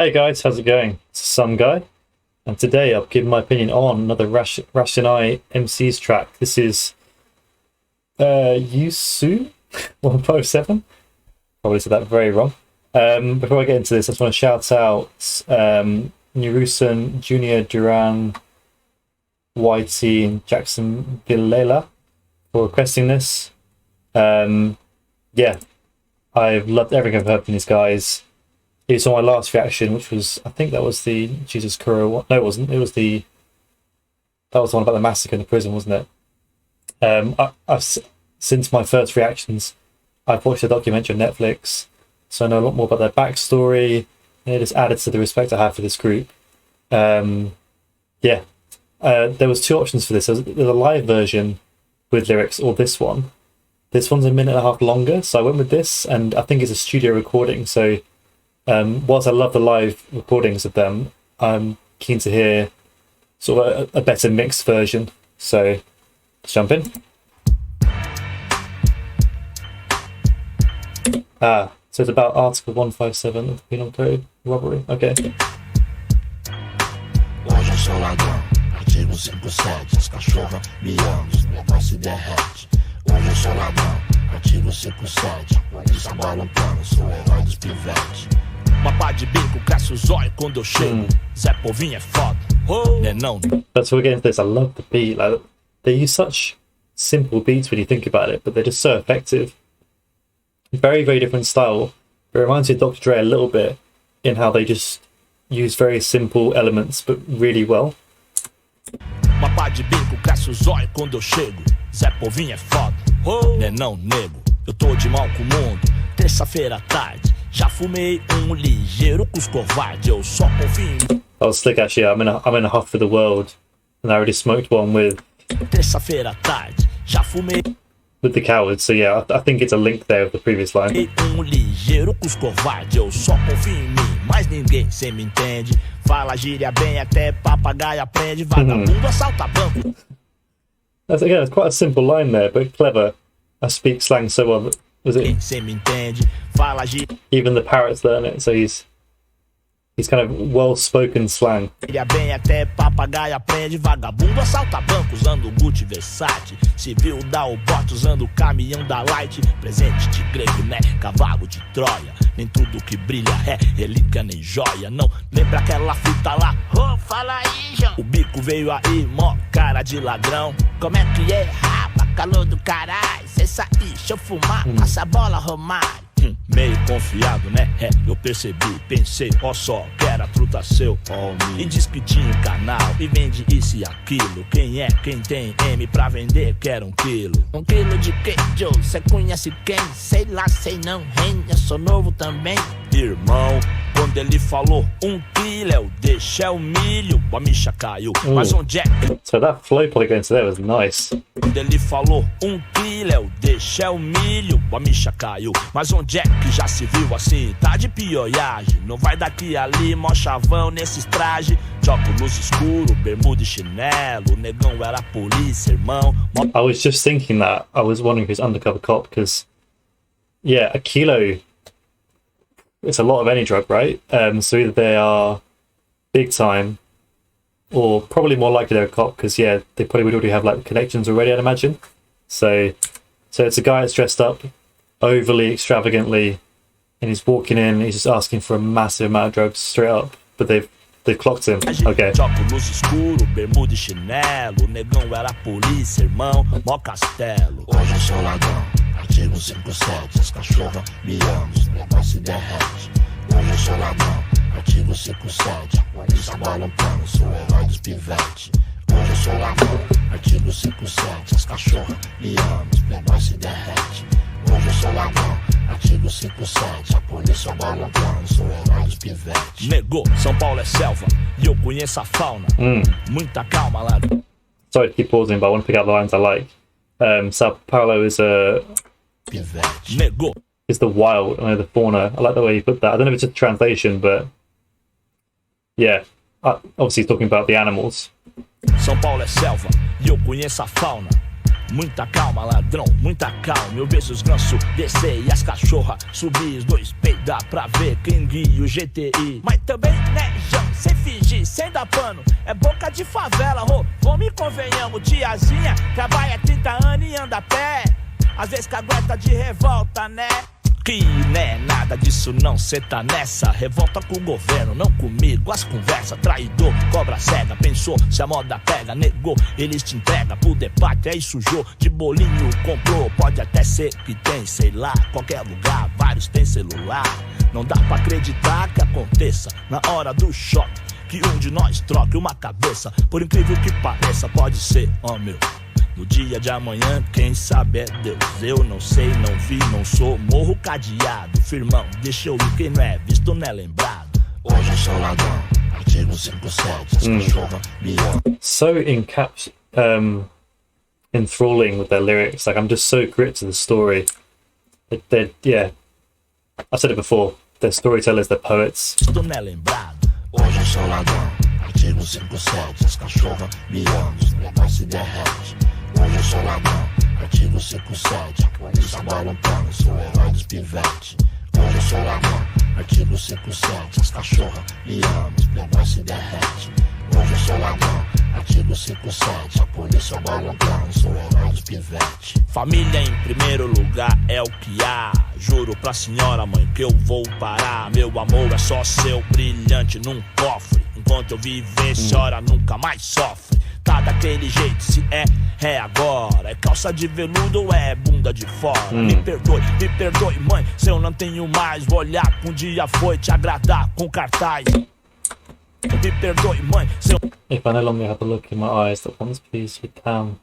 Hey guys, how's it going? It's Some Guy, and today I'll give my opinion on another Racionais MC's track. This is Yusu 157. Probably said that very wrong. Before I get into this, I just want to shout out Nerusan, Junior Duran, Whitey, and Jackson Villela for requesting this. Yeah, I've loved everything I've heard from these guys. It's on my last reaction, which was, I think that was the Jesus Kuro one. No, it wasn't. That was the one about the massacre in the prison, wasn't it? Since my first reactions, I've watched the documentary on Netflix, so I know a lot more about their backstory, and it just added to the respect I have for this group. There was two options for this. There's a live version with lyrics, or this one. This one's a minute and a half longer, so I went with this, and I think it's a studio recording, so whilst I love the live recordings of them, I'm keen to hear sort of a better mixed version. So let's jump in. So it's about Article 157 of the Penal Code, robbery. Okay. Hoje eu sou ladrão, artigo 57, as cachorras miando, os negócios derrete. Hoje eu sou ladrão, artigo 57, polícia balançando, sou herói dos pivetes. Mapa de bico, cresce o zóio quando eu chego. Zé Povinho é foda. Né não? That's what we're getting to this. I love the beat. Like, they use such simple beats when you think about it, but they're just so effective. Very, very different style. It reminds me of Dr. Dre a little bit in how they just use very simple elements, but really well. Mapa de bico, cresce o zóio quando eu chego. Zé Povinho é foda. Né não, nego? Eu tô de mal com o mundo. Terça-feira à tarde. Já fumei ligeiro com os covardes. Eu só confio. That was slick actually. I'm in a huff for the world, and I already smoked one with Terça-feira à tarde. Já fumei the cowards. So yeah, I think it's a link there with the previous line. ligeiro com os covardes. Eu só confio em mim, mas ninguém cê me entende. Fala gíria bem, até papagaio aprende. Vagabundo assalta banco. That's again, it's quite a simple line there, but clever. I speak slang so well. Was it? Cê me entende. Fala gíria Even the parrots learn it, so he's kind of well-spoken slang. bem, até papagaio aprende. Vagabundo assalta banco usando Gucci Versace. Civil dá o bote usando o caminhão da Light. Presente de grego, né? Cavalo de Troia. Nem tudo que brilha é relíquia nem joia. Não lembra aquela fita lá? Oh, fala aí, João. O bico veio aí, mó cara de ladrão. Como é que é, rapa? Calor do caralho. Cê sair, deixa eu fumar, passa a bola, Romário. Meio confiado, né? Eu percebi, pensei, ó só, que era truta seu, E diz que tinha um canal e vende isso e aquilo. Quem é, quem tem M pra vender, quer 1 quilo. 1 quilo de quê, Joe? Cê conhece quem? Sei lá, sei não, hein? Eu sou novo também. Irmão, quando ele falou 1 quilo, eu deixei o milho. A micha caiu, mas onde é que... So that flow probably going to there was nice. Quando ele falou 1 quilo, eu deixei o milho. A micha caiu, mas onde é que já se viu assim? Tá de pioiagem, não vai daqui ali, mó chavão nesses trajes. De óculos escuro, bermuda e chinelo. O negão era polícia, irmão. I was just thinking that. I was wondering who's undercover cop, because, yeah, a kilo, it's a lot of any drug, right? So either they are big time, or probably more likely they're a cop, because, yeah, they probably would already have, like, connections already, I'd imagine. So it's a guy that's dressed up overly extravagantly, and he's walking in, he's just asking for a massive amount of drugs straight up, but they've clocked him. Okay. De óculos escuro, bermuda e chinelo. O negão era polícia, irmão, mó castelo. Hoje eu sou ladrão, artigo 57, as cachorras miando, os negócios derrete. Hoje eu sou ladrão, artigo 57, polícia balançando, sou herói dos pivetes. Hoje eu sou ladrão, artigo 57, as cachorras miando, os negócios derrete. Hoje eu sou ladrão, artigo 57, a polícia balançando, sou herói dos pivetes. Negou, São Paulo é selva, e eu conheço a fauna. Muita calma lá. Sorry to keep pausing, but I want to pick out the lines I like. Sao Paulo is Pivete. Negou. Is the wild, I know, the fauna. I like the way you put that. I don't know if it's a translation, but yeah, obviously he's talking about the animals. São Paulo é selva, e eu conheço a fauna. Muita calma, ladrão, muita calma. Eu vejo os gansos descer e as cachorras subir. Os dois peidar pra ver quem guia o GTI. Mas também, né, João, sem fingir, sem dar pano. É boca de favela, vamos e convenhamos. Tiazinha trabalha 30 anos e anda a pé. Às vezes cagueta de revolta, né? Que né, nada disso não, cê tá nessa. Revolta com o governo, não comigo. As conversas, traidor, cobra cega. Pensou, se a moda pega, negou. Eles te entregam pro debate, aí sujou. De bolinho comprou, pode até ser que tem, sei lá. Qualquer lugar, vários tem celular. Não dá pra acreditar que aconteça na hora do choque, que um de nós troque uma cabeça. Por incrível que pareça, pode ser, ó meu. No dia de amanhã, quem sabe é Deus. Eu não sei, não vi, não sou. Morro cadeado, firmão, deixa eu ir. Quem não é visto não é lembrado. Hoje eu sou ladrão, artigo 57. As cachorras me amam. So enthralling with their lyrics. Like, I'm just so gripped to the story. Yeah, I've said it before. They're storytellers, they're poets. Visto não é lembrado. Hoje eu sou ladrão, artigo 57. As cachorras me amam, os negócios derrete. Hoje eu sou ladrão, artigo 57. A polícia balançando, sou o herói dos pivetes. Hoje eu sou ladrão, artigo 57. As cachorras me amam, os playboys se derrete. Hoje eu sou ladrão, artigo 57. A polícia balançando, sou o herói dos pivetes. Família em primeiro lugar é o que há. Juro pra senhora mãe que eu vou parar. Meu amor é só seu brilhante num cofre. Enquanto eu viver, senhora nunca mais sofre. Tá daquele jeito, se é agora. É calça de veludo ou é bunda de fora? Me perdoe, mãe, se eu não tenho mais. Vou olhar que um dia foi te agradar com cartaz. Me perdoe, mãe, se eu... If I no longer have a look in my eyes that once pleased you, damn.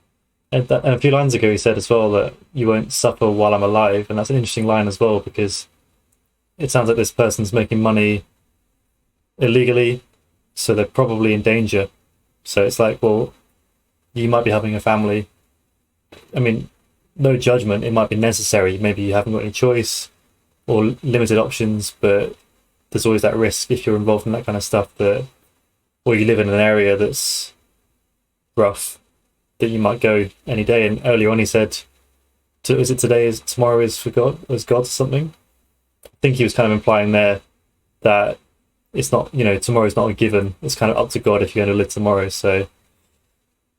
And a few lines ago he said as well that you won't suffer while I'm alive, and that's an interesting line as well, because it sounds like this person's making money illegally, so they're probably in danger. So it's like, well, you might be having a family. I mean, no judgment, it might be necessary. Maybe you haven't got any choice or limited options, but there's always that risk if you're involved in that kind of stuff, that, or you live in an area that's rough, that you might go any day. And earlier on he said, is it today is tomorrow is for God, as God or something? I think he was kind of implying there that it's not, you know, tomorrow's not a given. It's kind of up to God if you're going to live tomorrow. So,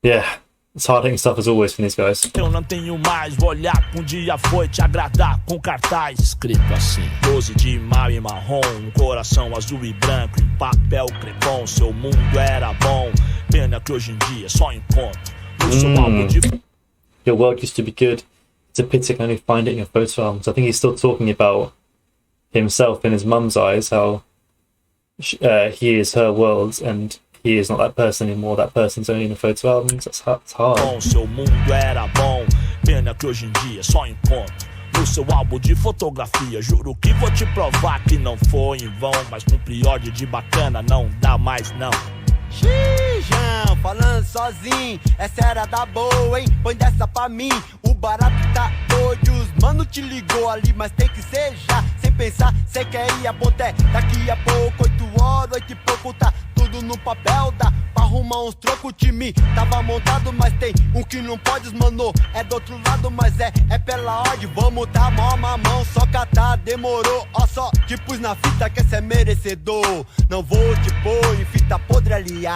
yeah, it's hard-hitting stuff as always from these guys. Eu não tenho mais, vou olhar que um dia foi te agradar com cartaz escrito assim: 12 de maio em marrom, um coração azul e branco em papel crepom. Seu mundo era bom, pena que hoje em dia só encontro no seu álbum de... Your world used to be good. It's a pity I can only find it in your photo albums. I think he's still talking about himself in his mum's eyes, how he is her world and he is not that person anymore. That person's only in the photo albums. That's hard. Bom, seu mundo era bom, pena que hoje em dia só encontro no seu álbum de fotografia. Juro que vou te provar que não foi em vão, mas cumprir ordem de bacana não dá mais não. Xijão, falando sozinho, essa era da boa, hein? Põe dessa pra mim, o barato tá doido. Os mano te ligou ali, mas tem que ser já. Sem pensar, cê quer ir a ponté. Daqui a pouco, 8 horas, 8 e pouco, tá tudo no papel. Dá pra arrumar uns trocos, o time tava montado, mas tem um que não pode, mano. É do outro lado, mas é pela ordem. Vamos tá mó mamão, só catar, demorou. Ó só, te pus na fita que cê é merecedor. Não vou te pôr em fita podre aliado.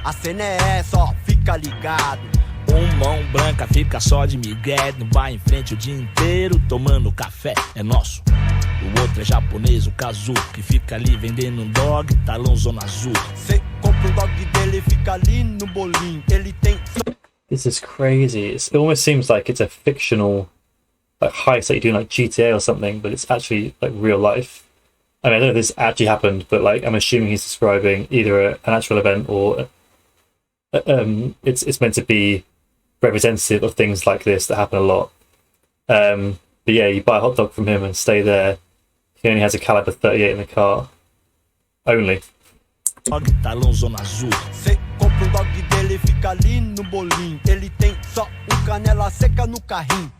A cena é essa, ó, fica ligado. Mão branca fica só de migué, não vai em frente o dia inteiro tomando café, é nosso. O outro é japonês, o Kazu, que fica ali vendendo um dog, talão zona azul. Cê compra o dog dele, fica ali no bolinho, ele tem... This is crazy. It almost seems like it's a fictional like heist that you do in like GTA or something, but it's actually like real life. I mean, I don't know if this actually happened, but like I'm assuming he's describing either an actual event or it's meant to be representative of things like this that happen a lot. But yeah, you buy a hot dog from him and stay there. He only has a caliber 38 in the car. Only. Talão zona azul. Cê compra o dog dele, fica ali no bolinho. Ele tem só canela seca no carrinho.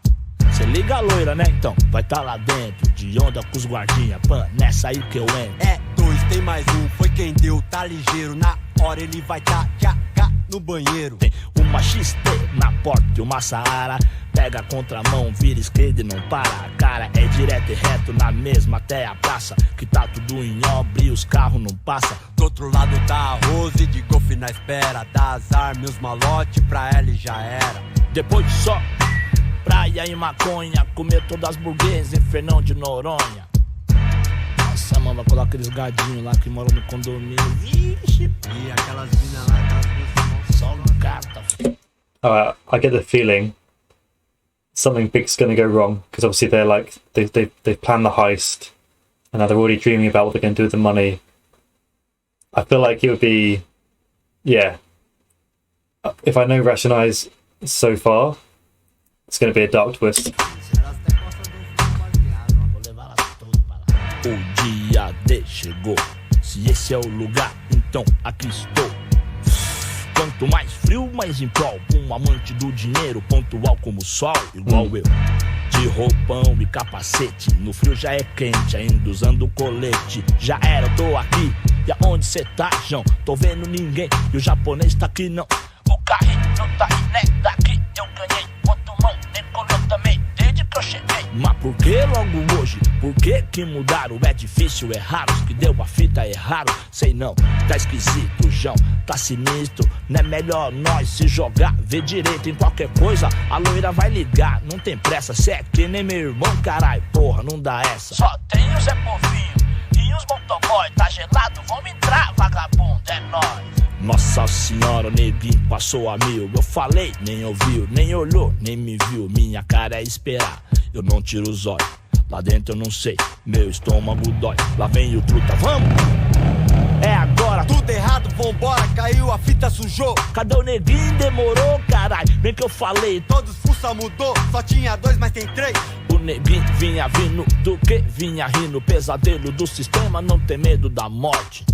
Cê liga a loira, né? Então vai tá lá dentro, de onda com os guardinha. Pan, nessa aí que eu entro. É 2, tem mais um, foi quem deu, tá ligeiro. Na hora ele vai tá no banheiro. Tem uma XT na porta e uma Saara. Pega a contramão, vira esquerda e não para. A cara é direto e reto na mesma até a praça. Que tá tudo em obra e os carros não passam. Do outro lado tá a Rose de golfe na espera. Dá as armas, os malote, pra ela e já era. Depois só praia e maconha. Comer todas as burguesas em Fernão de Noronha. Nossa, mano, vai colar aqueles gadinhos lá que moram no condomínio. Vixe, E aquelas minas lá, aquelas duas só gata. I get the feeling something big's going to go wrong, because obviously they're like they've planned the heist and now they're already dreaming about what they're going to do with the money. I feel like it would be, yeah, if I know Racionais so far, it's going to be a dark twist. O dia D chegou. Se esse é o lugar, então aqui estou. Quanto mais frio, mais em prol. Um amante do dinheiro, pontual como o sol, igual eu. De roupão e capacete. No frio já é quente, ainda usando colete. Já era, eu tô aqui. E aonde cê tá, João? Tô vendo ninguém. E o japonês tá aqui, não. O carrinho tá aí, né? Daqui eu ganhei. Quanto mão, decolou também. Desde que eu cheguei. Mas por que logo hoje? Por que mudaram? É difícil, é raro. Os que deu a fita erraram. Sei não, tá esquisito, João. Tá sinistro, não é melhor nós se jogar. Vê direito em qualquer coisa, a loira vai ligar. Não tem pressa, cê é que nem meu irmão, carai. Porra, não dá essa. Só tem o Zé Povinho e os motoboy. Tá gelado, vamos entrar, vagabundo, é nóis. Nossa senhora, o neguinho passou a mil. Eu falei, nem ouviu, nem olhou, nem me viu. Minha cara é esperar, eu não tiro os olhos. Lá dentro eu não sei, meu estômago dói. Lá vem o truta, vamos! É agora, Tudo errado, vambora, caiu, a fita sujou. cadê o neguinho? Demorou, carai. Bem que eu falei, Todos fuça mudou, só tinha dois, mas tem três. o neguinho vinha vindo do que? Vinha rindo, pesadelo do sistema, não tem medo da morte.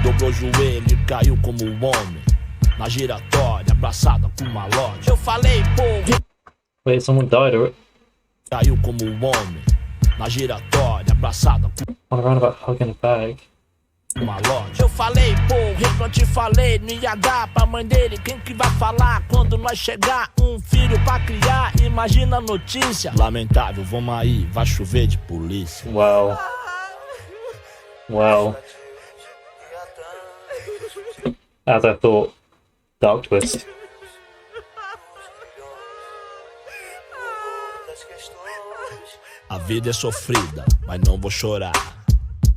Dobrou o joelho e caiu como um homem. Na giratória, abraçada com uma loja. Eu falei, pô, Wait, someone died or caiu como um homem. Na giratória, abraçada com on a roundabout hugging a bag. uma loja. Eu falei, pô, eu te falei, não ia dar pra mãe dele. Quem que vai falar quando nós chegar? Um filho pra criar, imagina a notícia. Lamentável, vamos aí, vai chover de polícia. Wow. Wow. As I thought, dark twist. A vida é sofrida, mas não vou chorar.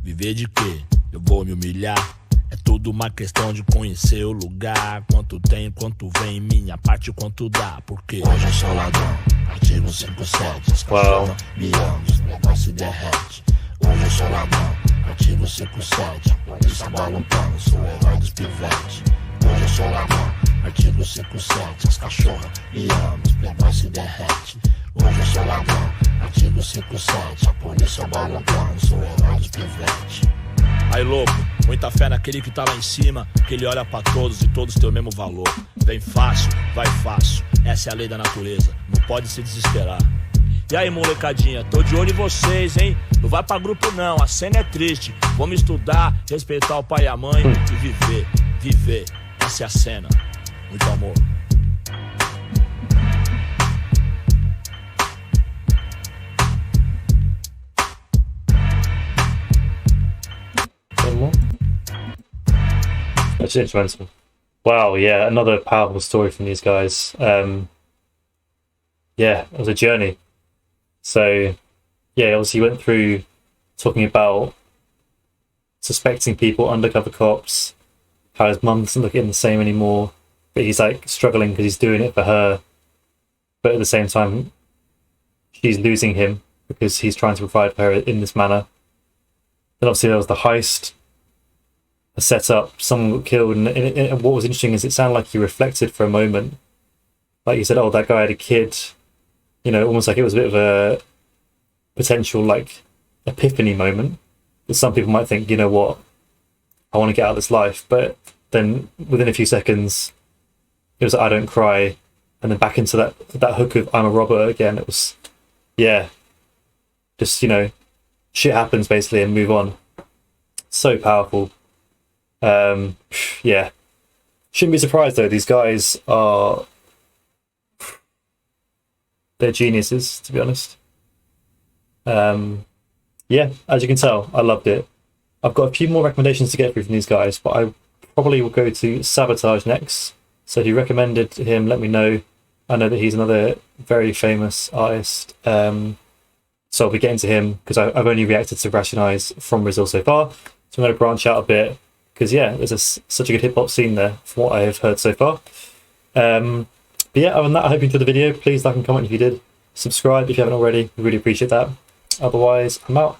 Viver de quê? Eu vou me humilhar. É tudo uma questão de conhecer o lugar. Quanto tem, quanto vem, minha parte, quanto dá. Porque hoje eu sou ladrão, artigo 57. As cachorras me amam, os negócios se derrete. Hoje eu sou ladrão, artigo 57. A polícia bola um pano, sou o herói dos pivetes. Hoje eu sou ladrão, artigo 57. As cachorras me amam, os negócios se derrete. Hoje eu sou ladrão, artigo 57. A polícia bola um pano, sou o herói dos pivetes. Aí louco, muita fé naquele que tá lá em cima, que ele olha pra todos e todos têm o mesmo valor. Vem fácil, vai fácil, essa é a lei da natureza, não pode se desesperar. E aí molecadinha, tô de olho em vocês, hein? Não vai pra grupo não, a cena é triste. Vamos estudar, respeitar o pai e a mãe e viver, viver, essa é a cena. Muito amor. That's interesting. Wow, yeah, another powerful story from these guys. Yeah, it was a journey. So, yeah, obviously went through talking about suspecting people, undercover cops, how his mum doesn't look at him the same anymore, but he's like struggling because he's doing it for her. But at the same time, she's losing him because he's trying to provide for her in this manner. Then obviously there was the heist, a setup, someone got killed, and what was interesting is it sounded like he reflected for a moment. Like you said, oh, that guy had a kid, you know, almost like it was a bit of a potential like epiphany moment. That some people might think, you know what, I want to get out of this life, but then within a few seconds, it was like, I don't cry, and then back into that hook of I'm a robber again. It was, yeah, just, you know, shit happens basically and move on. So powerful. Yeah, Shouldn't be surprised though. These guys they're geniuses, to be honest. Yeah, as you can tell, I loved it. I've got a few more recommendations to get through from these guys, but I probably will go to Sabotage next. So if you recommended him, let me know. I know that he's another very famous artist. So I'll be getting to him because I've only reacted to Racionais from Brazil so far. So I'm going to branch out a bit because, yeah, there's such a good hip hop scene there from what I have heard so far. But yeah, other than that, I hope you enjoyed the video. Please like and comment if you did. Subscribe if you haven't already. We really appreciate that. Otherwise, I'm out.